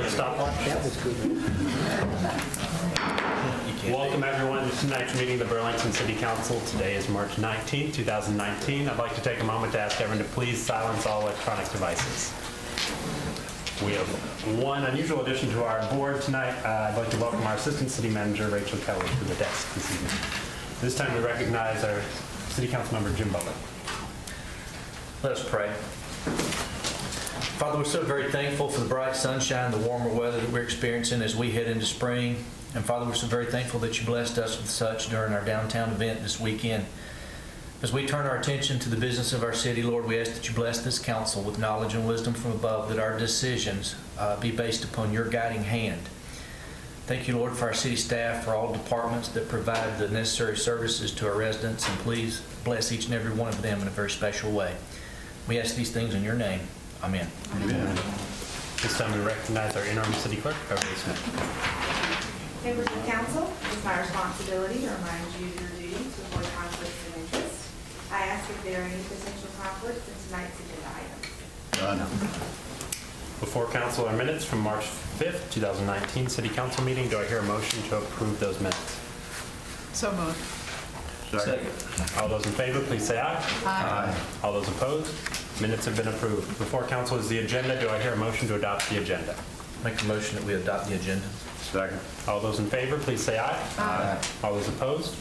a stopwatch? That was good. Welcome everyone to tonight's meeting of the Burlington City Council. Today is March 19, 2019. I'd like to take a moment to ask everyone to please silence all electronic devices. We have one unusual addition to our board tonight. I'd like to welcome our Assistant City Manager, Rachel Kelly, to the desk this evening. This time we recognize our City Council member, Jim Butler. Let us pray. Father, we're so very thankful for the bright sunshine, the warmer weather that we're experiencing as we head into spring. And Father, we're so very thankful that you blessed us with such during our downtown event this weekend. As we turn our attention to the business of our city, Lord, we ask that you bless this council with knowledge and wisdom from above, that our decisions be based upon your guiding hand. Thank you, Lord, for our city staff, for all departments that provide the necessary services to our residents, and please bless each and every one of them in a very special way. We ask these things in your name. Amen. Amen. This time we recognize our interim city clerk, Beverly Smith. Members of council, it is my responsibility to remind you of your duty to avoid conflicts of interest. I ask if there are any potential conflicts in tonight's agenda items. Before council are minutes from March 5th, 2019 City Council meeting. Do I hear a motion to approve those minutes? So moved. Second. All those in favor, please say aye. Aye. All those opposed? Minutes have been approved. Before council is the agenda. Do I hear a motion to adopt the agenda? Make a motion that we adopt the agenda. Second. All those in favor, please say aye. Aye. All those opposed?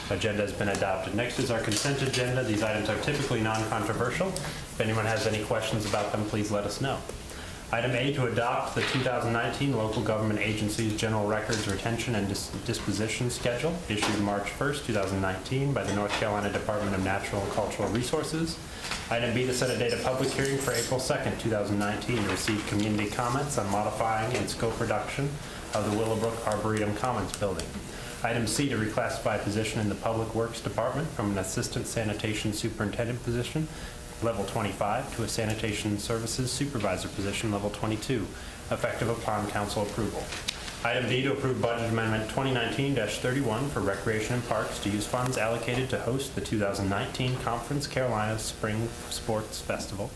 Agenda has been adopted. Next is our consent agenda. These items are typically non-controversial. If anyone has any questions about them, please let us know. Item A, to adopt the 2019 Local Government Agencies General Records Retention and Disposition Schedule, issued March 1st, 2019 by the North Carolina Department of Natural and Cultural Resources. Item B, to set a date of public hearing for April 2nd, 2019, to receive community comments on modifying and scope reduction of the Willowbrook Arboretum Commons building. Item C, to reclassify a position in the Public Works Department from an Assistant Sanitation Superintendent position, level 25, to a Sanitation Services Supervisor position, level 22, effective upon council approval. Item D, to approve Budget Amendment 2019-31 for Recreation and Parks to use funds allocated to host the 2019 Conference Carolinas Spring Sports Festival.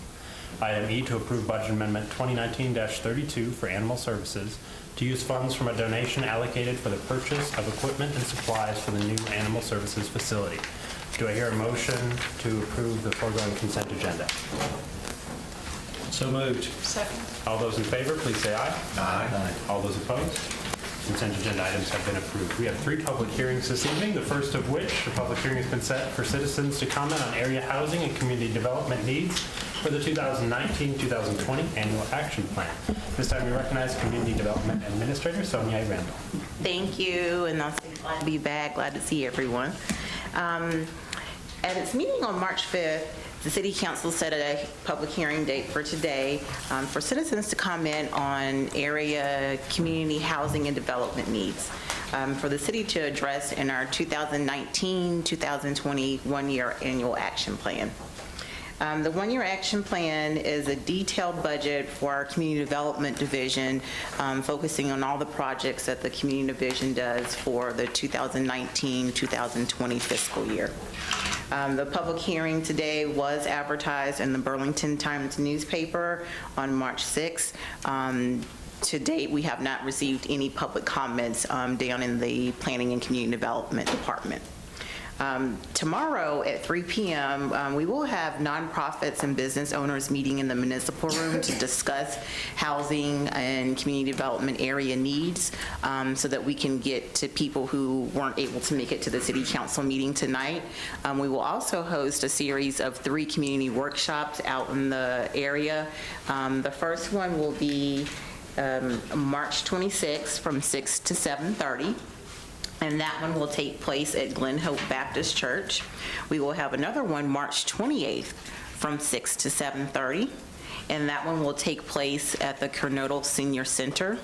Item E, to approve Budget Amendment 2019-32 for Animal Services to use funds from a donation allocated for the purchase of equipment and supplies for the new Animal Services facility. Do I hear a motion to approve the foregoing consent agenda? So moved. Second. All those in favor, please say aye. Aye. All those opposed? Consent agenda items have been approved. We have 3 public hearings this evening, the first of which, the public hearing has been set for citizens to comment on area housing and community development needs for the 2019-2020 Annual Action Plan. This time we recognize Community Development Administrator Sonia Randall. Thank you, and I'm so glad to be back. Glad to see everyone. At its meeting on March 5th, the City Council set a public hearing date for today for citizens to comment on area community housing and development needs for the city to address in our 2019-2020 one-year annual action plan. The one-year action plan is a detailed budget for our community development division, focusing on all the projects that the community division does for the 2019-2020 fiscal year. The public hearing today was advertised in the Burlington Times newspaper on March 6th. To date, we have not received any public comments down in the Planning and Community Development Department. Tomorrow at 3 p.m., we will have nonprofits and business owners meeting in the municipal room to discuss housing and community development area needs so that we can get to people who weren't able to make it to the City Council meeting tonight. We will also host a series of 3 community workshops out in the area. The first one will be March 26th from 6 to 7:30. And that one will take place at Glen Hope Baptist Church. We will have another one March 28th from 6 to 7:30. And that one will take place at the Kernodle Senior Center.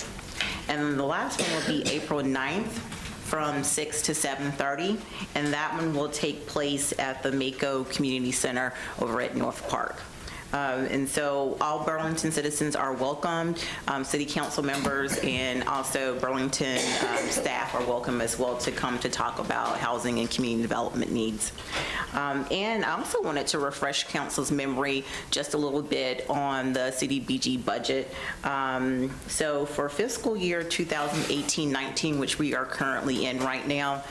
And then the last one will be April 9th from 6 to 7:30. And that one will take place at the Mako Community Center over at North Park. And so all Burlington citizens are welcome. City council members and also Burlington staff are welcome as well to come to talk about housing and community development needs. And I also wanted to refresh council's memory just a little bit on the CDBG budget. So for fiscal year 2018-19, which we are currently in right now,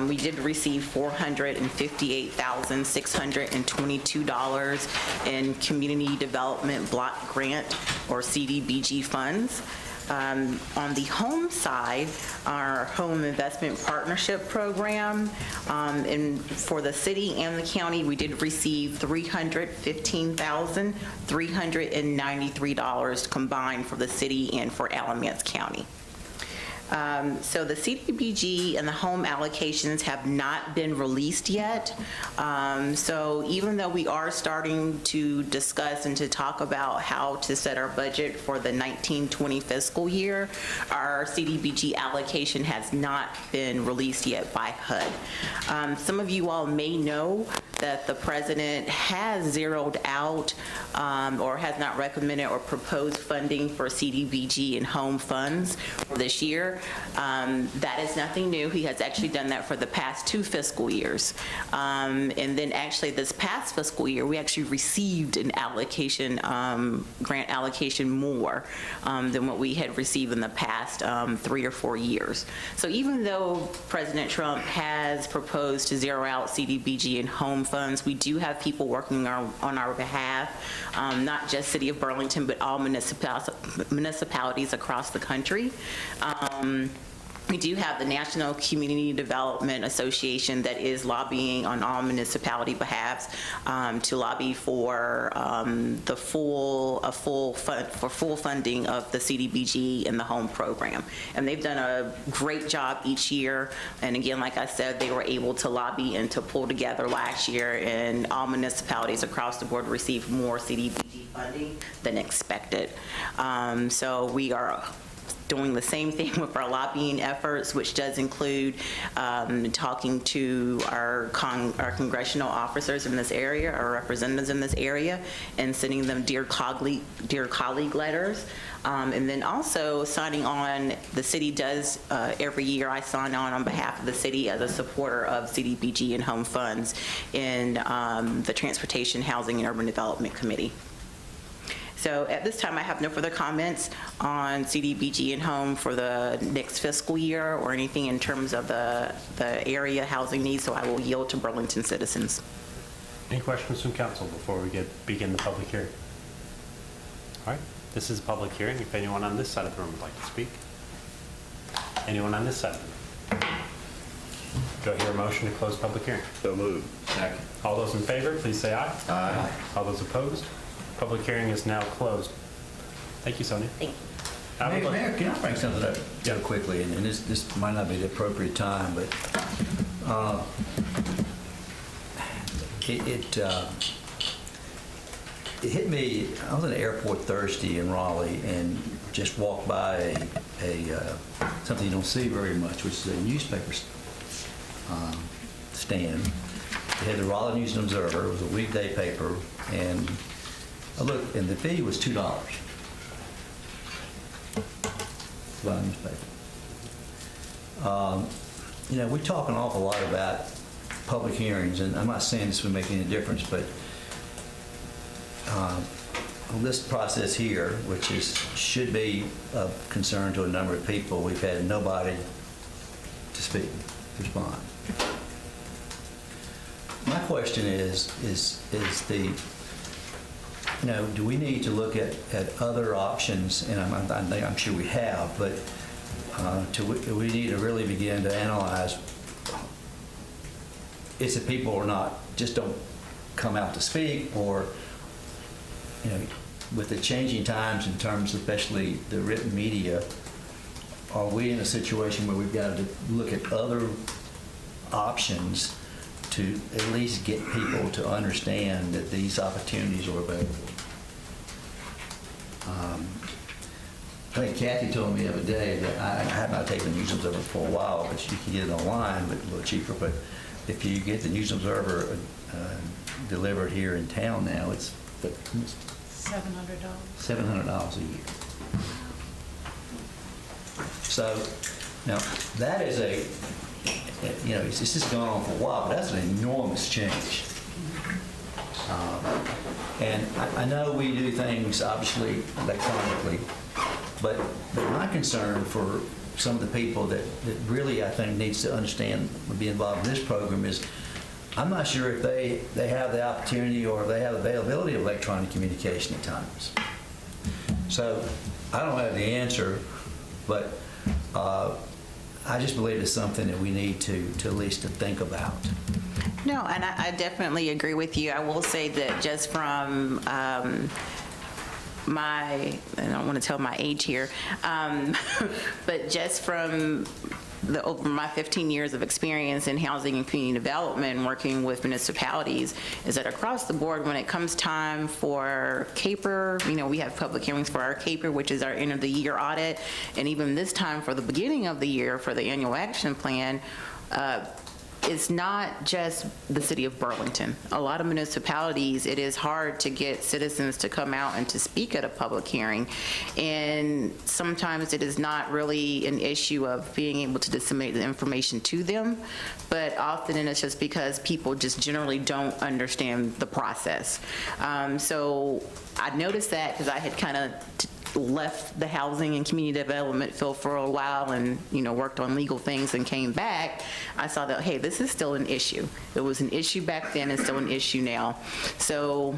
we did receive $458,622 in Community Development Block Grant or CDBG funds. On the home side, our Home Investment Partnership Program, and for the city and the county, we did receive $315,393 combined for the city and for Alamance County. So the CDBG and the home allocations have not been released yet. So even though we are starting to discuss and to talk about how to set our budget for the 19-20 fiscal year, our CDBG allocation has not been released yet by HUD. Some of you all may know that the president has zeroed out or has not recommended or proposed funding for CDBG and home funds for this year. That is nothing new. He has actually done that for the past 2 fiscal years. And then actually this past fiscal year, we actually received an allocation, grant allocation more than what we had received in the past 3 or 4 years. So even though President Trump has proposed to zero out CDBG and home funds, we do have people working on our behalf, not just City of Burlington, but all municipalities across the country. We do have the National Community Development Association that is lobbying on all municipality behalves to lobby for the full funding of the CDBG and the home program. And they've done a great job each year. And again, like I said, they were able to lobby and to pull together last year, and all municipalities across the board received more CDBG funding than expected. So we are doing the same thing with our lobbying efforts, which does include talking to our congressional officers in this area, our representatives in this area, and sending them dear colleague letters. And then also signing on, the city does, every year I sign on behalf of the city as a supporter of CDBG and home funds in the Transportation, Housing, and Urban Development Committee. So at this time, I have no further comments on CDBG and home for the next fiscal year or anything in terms of the area housing needs, so I will yield to Burlington citizens. Any questions from council before we begin the public hearing? All right, this is a public hearing. If anyone on this side of the room would like to speak. Anyone on this side of the room? Do I hear a motion to close public hearing? So moved. Second. All those in favor, please say aye. Aye. All those opposed? Public hearing is now closed. Thank you, Sonia. Thank you. I would like- Mayor, can I bring something up real quickly? And this might not be the appropriate time, but it hit me. I was in the airport Thursday in Raleigh and just walked by something you don't see very much, which is a newspaper stand. It had the Raleigh News and Observer. It was a weekday paper, and I looked, and the fee was $2 to buy a newspaper. You know, we talk an awful lot about public hearings, and I'm not saying this would make any difference, but on this process here, which should be of concern to a number of people, we've had nobody to speak, to respond. My question is do we need to look at other options? And I'm sure we have, but we need to really begin to analyze is it people or not just don't come out to speak, or with the changing times in terms, especially the written media, are we in a situation where we've got to look at other options to at least get people to understand that these opportunities are available? I think Kathy told me the other day that I have not taken the News Observer for a while, but you can get it online, but a little cheaper. But if you get the News Observer delivered here in town now, it's $700. $700 a year. So, now, that is this has gone on for a while, but that's an enormous change. And I know we do things, obviously, electronically, but my concern for some of the people that really, I think, needs to understand and be involved in this program is, I'm not sure if they have the opportunity or if they have availability of electronic communication at times. So, I don't have the answer, but I just believe it's something that we need to at least to think about. No, and I definitely agree with you. I will say that just from I don't want to tell my age here, but just from over my 15 years of experience in housing and community development, working with municipalities, is that across the board, when it comes time for CAPER, we have public hearings for our CAPER, which is our end of the year audit, and even this time for the beginning of the year for the annual action plan, it's not just the city of Burlington. A lot of municipalities, it is hard to get citizens to come out and to speak at a public hearing. And sometimes it is not really an issue of being able to disseminate the information to them, but often it's just because people just generally don't understand the process. So I noticed that because I had kind of left the housing and community development field for a while and, worked on legal things and came back, I saw that, hey, this is still an issue. It was an issue back then, it's still an issue now. So,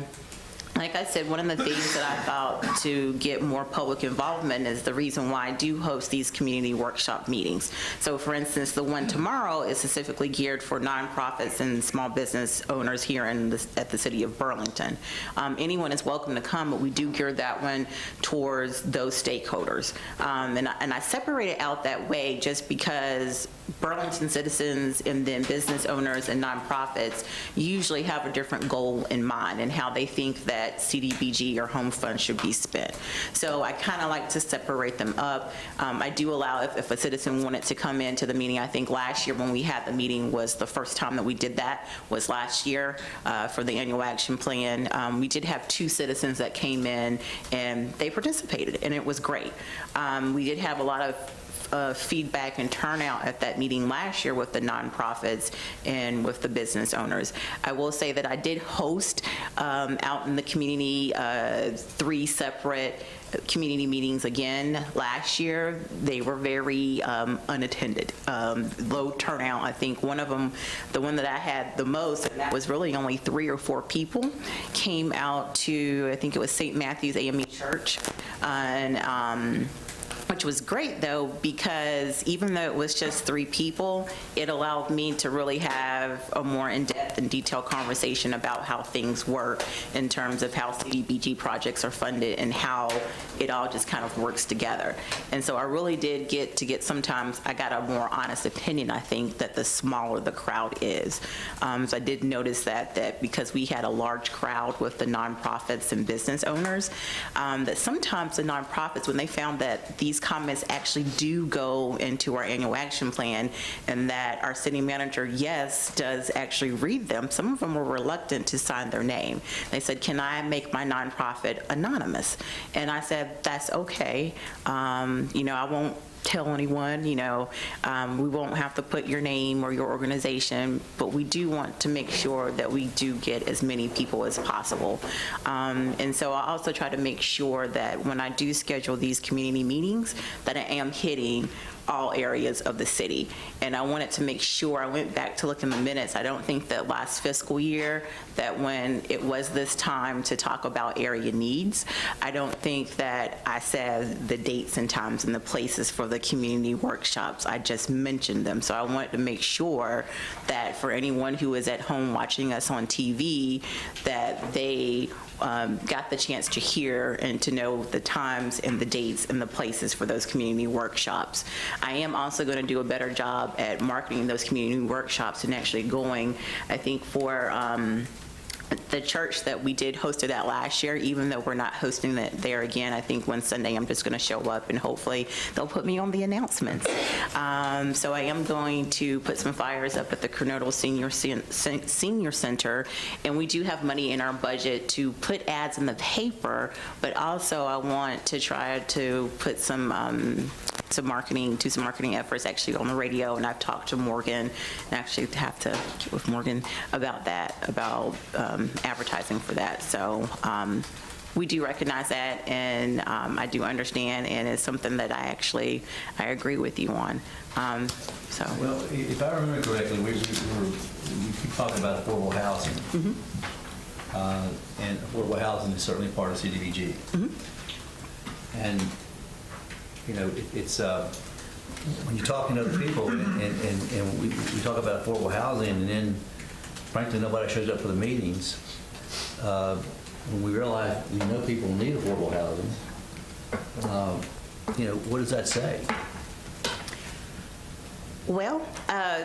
like I said, one of the things that I thought to get more public involvement is the reason why I do host these community workshop meetings. So for instance, the one tomorrow is specifically geared for nonprofits and small business owners here at the city of Burlington. Anyone is welcome to come, but we do gear that one towards those stakeholders. And I separate it out that way just because Burlington citizens and then business owners and nonprofits usually have a different goal in mind and how they think that CDBG or home fund should be spent. So I kind of like to separate them up. I do allow if a citizen wanted to come into the meeting. I think last year when we had the meeting was the first time that we did that, was last year for the annual action plan. We did have 2 citizens that came in and they participated and it was great. We did have a lot of feedback and turnout at that meeting last year with the nonprofits and with the business owners. I will say that I did host out in the community 3 separate community meetings again last year. They were very unattended, low turnout. I think one of them, the one that I had the most, and that was really only 3 or 4 people, came out to, I think it was St. Matthew's AME Church, and which was great though, because even though it was just 3 people, it allowed me to really have a more in-depth and detailed conversation about how things work in terms of how CDBG projects are funded and how it all just kind of works together. And so I really did get sometimes I got a more honest opinion, I think, that the smaller the crowd is. So I did notice that because we had a large crowd with the nonprofits and business owners, that sometimes the nonprofits, when they found that these comments actually do go into our annual action plan and that our city manager, yes, does actually read them, some of them were reluctant to sign their name. They said, can I make my nonprofit anonymous? And I said, that's okay. I won't tell anyone, we won't have to put your name or your organization, but we do want to make sure that we do get as many people as possible. And so I also try to make sure that when I do schedule these community meetings, that I am hitting all areas of the city. And I wanted to make sure, I went back to look in the minutes, I don't think that last fiscal year, that when it was this time to talk about area needs, I don't think that I said the dates and times and the places for the community workshops. I just mentioned them. So I wanted to make sure that for anyone who is at home watching us on TV, that they got the chance to hear and to know the times and the dates and the places for those community workshops. I am also going to do a better job at marketing those community workshops and actually going, I think, for the church that we did hosted at last year, even though we're not hosting it there again, I think one Sunday I'm just going to show up and hopefully they'll put me on the announcements. So I am going to put some flyers up at the Coronado Senior Center, and we do have money in our budget to put ads in the paper, but also I want to try to put some marketing efforts actually on the radio, and I've talked to Morgan, and actually have to get with Morgan about that, about advertising for that. So we do recognize that, and I do understand, and it's something that I agree with you on. So. Well, if I remember correctly, we keep talking about affordable housing. And affordable housing is certainly part of CDBG. And, you know, it's when you're talking to other people and we talk about affordable housing, and then frankly nobody shows up for the meetings, when we realize we know people need affordable housing, you know, what does that say? Well,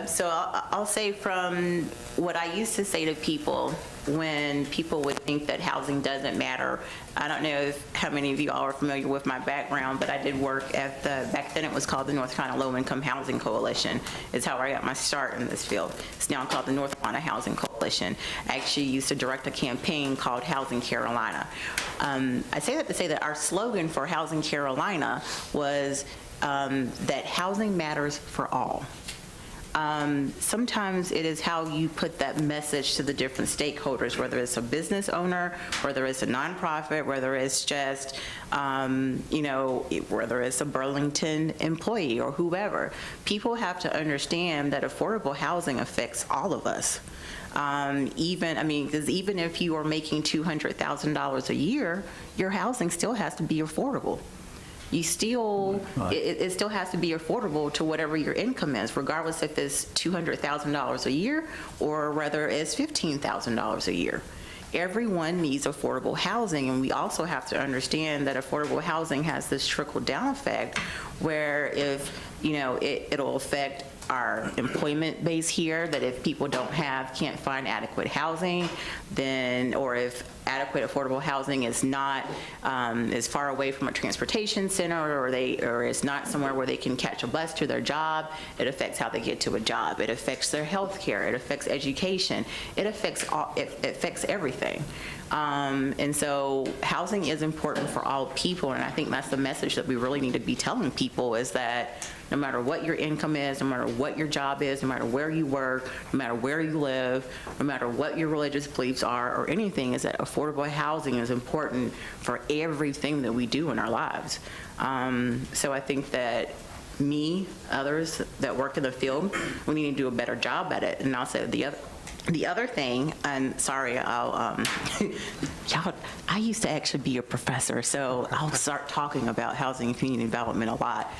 so I'll say from what I used to say to people when people would think that housing doesn't matter. I don't know how many of you all are familiar with my background, but I did work at back then it was called the North Carolina Low Income Housing Coalition. It's how I got my start in this field. It's now called the North Carolina Housing Coalition. I actually used to direct a campaign called Housing Carolina. I say that to say that our slogan for Housing Carolina was that housing matters for all. Sometimes it is how you put that message to the different stakeholders, whether it's a business owner, whether it's a nonprofit, whether it's just, whether it's a Burlington employee or whoever. People have to understand that affordable housing affects all of us. Because even if you are making $200,000 a year, your housing still has to be affordable. You still, it still has to be affordable to whatever your income is, regardless if it's $200,000 a year or whether it's $15,000 a year. Everyone needs affordable housing, and we also have to understand that affordable housing has this trickle-down effect where if, it'll affect our employment base here, that if people can't find adequate housing, then, or if adequate affordable housing is not, is far away from a transportation center, or is not somewhere where they can catch a bus to their job, it affects how they get to a job. It affects their health care. It affects education. It affects everything. And so housing is important for all people, and I think that's the message that we really need to be telling people, is that no matter what your income is, no matter what your job is, no matter where you work, no matter where you live, no matter what your religious beliefs are or anything, is that affordable housing is important for everything that we do in our lives. So I think that others that work in the field, we need to do a better job at it. And also the other thing, and sorry, I used to actually be a professor, so I'll start talking about housing and community development a lot.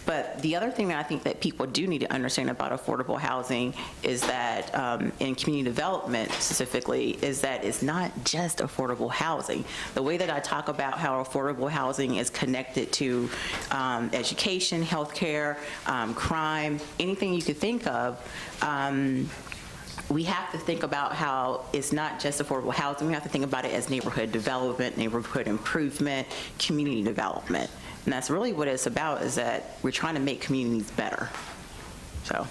But the other thing that I think that people do need to understand about affordable housing is that, in community development specifically, is that it's not just affordable housing. The way that I talk about how affordable housing is connected to education, healthcare, crime, anything you could think of, we have to think about how it's not just affordable housing. We have to think about it as neighborhood development, neighborhood improvement, community development. And that's really what it's about, is that we're trying to make communities better. So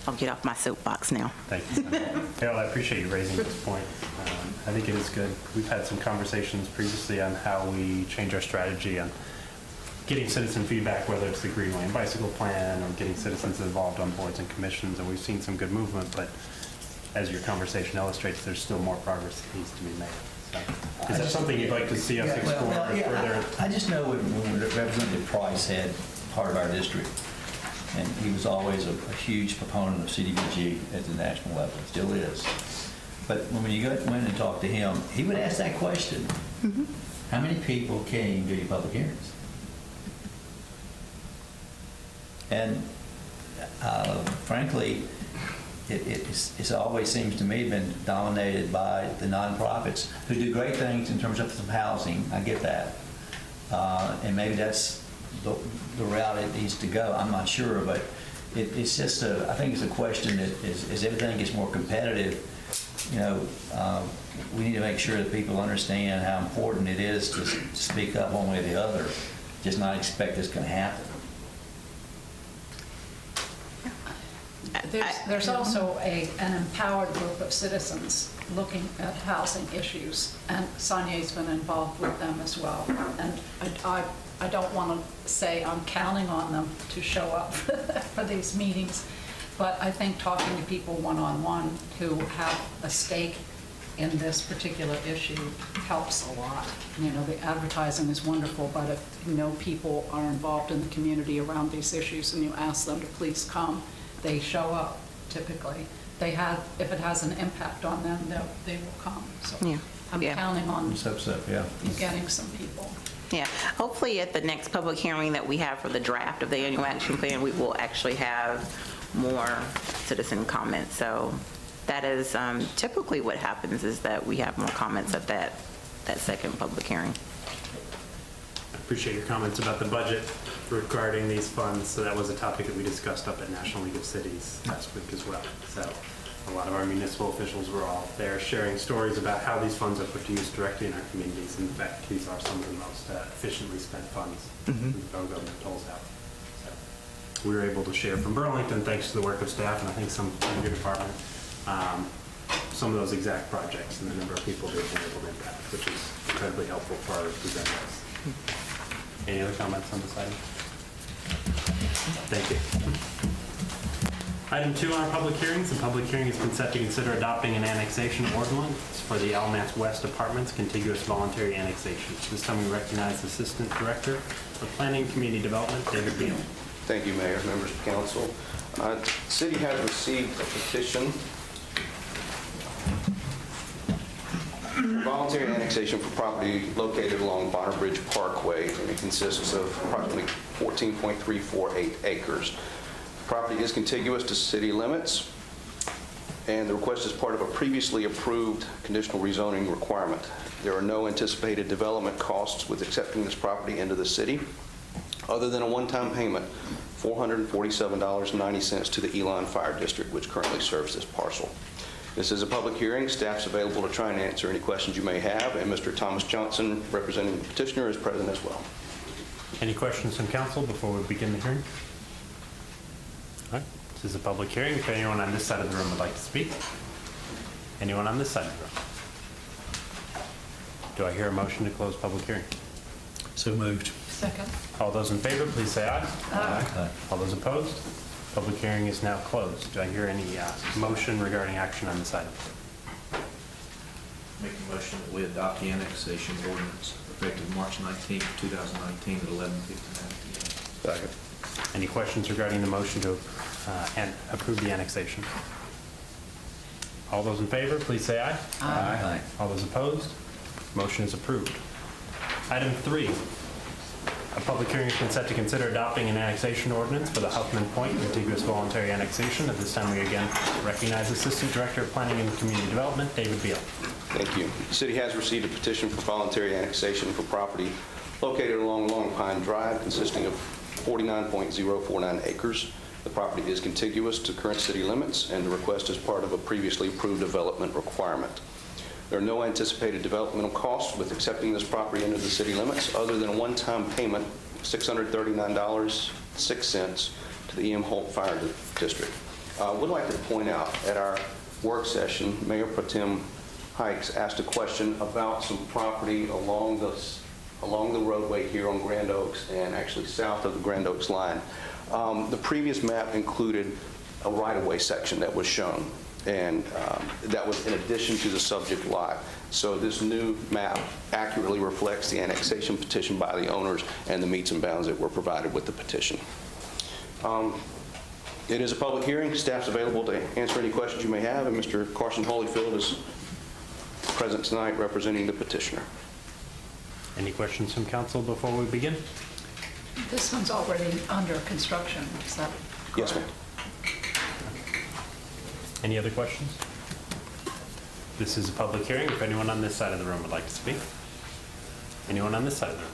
I'll get off my soapbox now. Thank you. Harold, I appreciate you raising this point. I think it is good. We've had some conversations previously on how we change our strategy on getting citizen feedback, whether it's the Green Lane Bicycle Plan or getting citizens involved on boards and commissions, and we've seen some good movement, but as your conversation illustrates, there's still more progress that needs to be made. So, is that something you'd like to see us explore further? I just know when Representative Price had part of our district, and he was always a huge proponent of CDBG at the national level, still is. But when you went and talked to him, he would ask that question, how many people came to your public hearings? And frankly, it's always seems to me been dominated by the nonprofits who do great things in terms of some housing. I get that. And maybe that's the route it needs to go. I'm not sure, but it's just I think it's a question that as everything gets more competitive, you know, we need to make sure that people understand how important it is to speak up one way or the other, just not expect it's going to happen. There's also an empowered group of citizens looking at housing issues, and Sonia's been involved with them as well. And I don't want to say I'm counting on them to show up for these meetings, but I think talking to people one-on-one who have a stake in this particular issue helps a lot. You know, the advertising is wonderful, but if you know people are involved in the community around these issues and you ask them to please come, they show up typically. If it has an impact on them, they will come. So Yeah. I'm Yeah. counting on Let's hope so, yeah. you getting some people. Yeah, hopefully at the next public hearing that we have for the draft of the annual action plan, we will actually have more citizen comments. So that is typically what happens, is that we have more comments at that second public hearing. I appreciate your comments about the budget regarding these funds. So that was a topic that we discussed up at National League of Cities last week as well. So a lot of our municipal officials were all there sharing stories about how these funds are put to use directly in our communities. In fact, these are some of the most efficiently spent funds the federal government doles out. So we were able to share from Burlington, thanks to the work of staff and I think some from your department, some of those exact projects and the number of people they've been able to impact, which is incredibly helpful for our representatives. Any other comments on this item? Thank you. Item 2 on our public hearings. The public hearing is set to consider adopting an annexation ordinance for the Alamance West Apartments contiguous voluntary annexation. This time we recognize Assistant Director of Planning and Community Development, David Beal. Thank you, Mayor, members of council. The city has received a petition for voluntary annexation for property located along Bonner Bridge Parkway, and it consists of approximately 14.348 acres. The property is contiguous to city limits, and the request is part of a previously approved conditional rezoning requirement. There are no anticipated development costs with accepting this property into the city, other than a one-time payment, $447.90 to the Elon Fire District, which currently serves this parcel. This is a public hearing. Staff's available to try and answer any questions you may have, and Mr. Thomas Johnson, representing the petitioner, is present as well. Any questions from council before we begin the hearing? All right, this is a public hearing. If anyone on this side of the room would like to speak? Anyone on this side of the room? Do I hear a motion to close public hearing? So moved. Second. All those in favor, please say aye. Aye. All those opposed? Public hearing is now closed. Do I hear any motion regarding action on this item? Make a motion that we adopt the annexation ordinance effective March 19th, 2019 at 11:59 p.m. Second. Any questions regarding the motion to approve the annexation? All those in favor, please say aye. Aye. All those opposed? Motion is approved. Item 3, a public hearing has been set to consider adopting an annexation ordinance for the Huffman Point contiguous voluntary annexation. At this time, we again recognize Assistant Director of Planning and Community Development, David Beal. Thank you. The city has received a petition for voluntary annexation for property located along Long Pine Drive, consisting of 49.049 acres. The property is contiguous to current city limits, and the request is part of a previously approved development requirement. There are no anticipated developmental costs with accepting this property into the city limits, other than a one-time payment of $639.06 to the E.M. Holt Fire District. I would like to point out, at our work session, Mayor Pro Tem Hikes asked a question about some property along the roadway here on Grand Oaks, and actually south of the Grand Oaks line. The previous map included a right-of-way section that was shown, and that was in addition to the subject lot. So this new map accurately reflects the annexation petition by the owners and the meets and bounds that were provided with the petition. It is a public hearing. Staff's available to answer any questions you may have, and Mr. Carson Holyfield is present tonight representing the petitioner. Any questions from council before we begin? This one's already under construction, is that correct? Yes, ma'am. Any other questions? This is a public hearing. If anyone on this side of the room would like to speak? Anyone on this side of the room?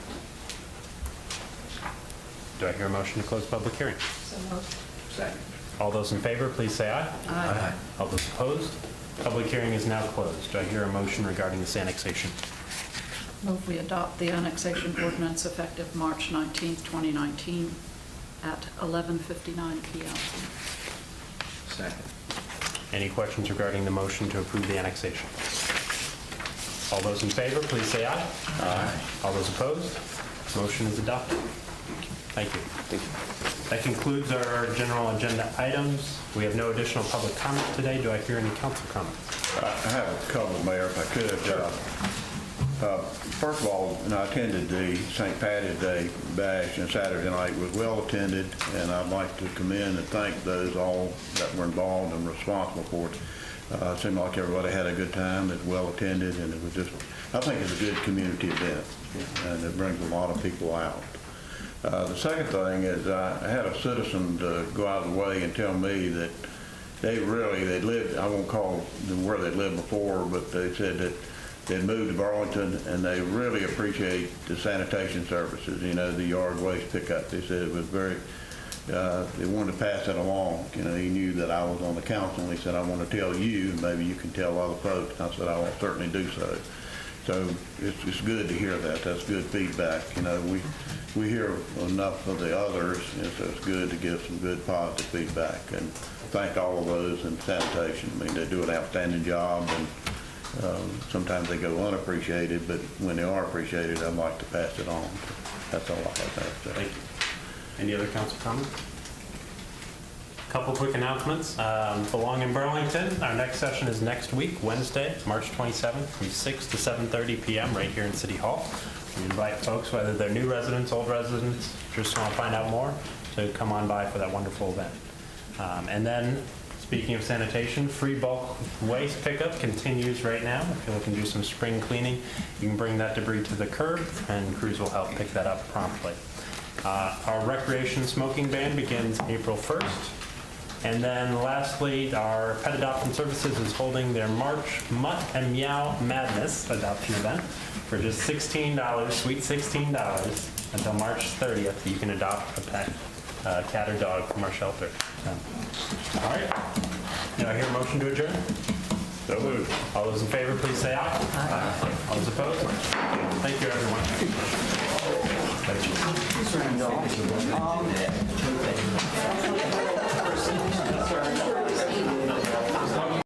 Do I hear a motion to close public hearing? So moved. Second. All those in favor, please say aye. Aye. All those opposed? Public hearing is now closed. Do I hear a motion regarding this annexation? Move we adopt the annexation ordinance effective March 19th, 2019 at 11:59 PM. Second. Any questions regarding the motion to approve the annexation? All those in favor, please say aye. Aye. All those opposed? Motion is adopted. Thank you. That concludes our general agenda items. We have no additional public comment today. Do I hear any council comments? I have a couple, Mayor, if I could. First of all, I attended the St. Patty's Day bash and Saturday night was well attended, and I'd like to commend and thank those all that were involved and responsible for it. It seemed like everybody had a good time. It was well attended, and it was just, I think it's a good community event, and it brings a lot of people out. The second thing is I had a citizen to go out of the way and tell me that they lived, I won't call them where they lived before, but they said that they'd moved to Burlington and they really appreciate the sanitation services, the yard waste pickup. They said it was very, they wanted to pass that along. He knew that I was on the council, and he said, I want to tell you, maybe you can tell other folks. I said, I will certainly do so. So it's good to hear that. That's good feedback. We hear enough of the others, and so it's good to give some good positive feedback. And thank all of those in sanitation. I mean, they do an outstanding job, and sometimes they go unappreciated, but when they are appreciated, I'd like to pass it on. That's all I have to say. Thank you. Any other council comments? Couple quick announcements. Belong in Burlington. Our next session is next week, Wednesday, March 27th, from 6 to 7:30 p.m. right here in City Hall. We invite folks, whether they're new residents, old residents, just want to find out more, to come on by for that wonderful event. And then, speaking of sanitation, free bulk waste pickup continues right now. If you're looking to do some spring cleaning, you can bring that debris to the curb, and crews will help pick that up promptly. Our recreation smoking ban begins April 1st. And then lastly, our Pet Adoption Services is holding their March Mutt and Meow Madness adoption event for just $16, sweet $16, until March 30th. You can adopt a pet, cat or dog from our shelter. All right. Do I hear a motion to adjourn? So moved. All those in favor, please say aye. Aye. All those opposed? Thank you, everyone. Thank you.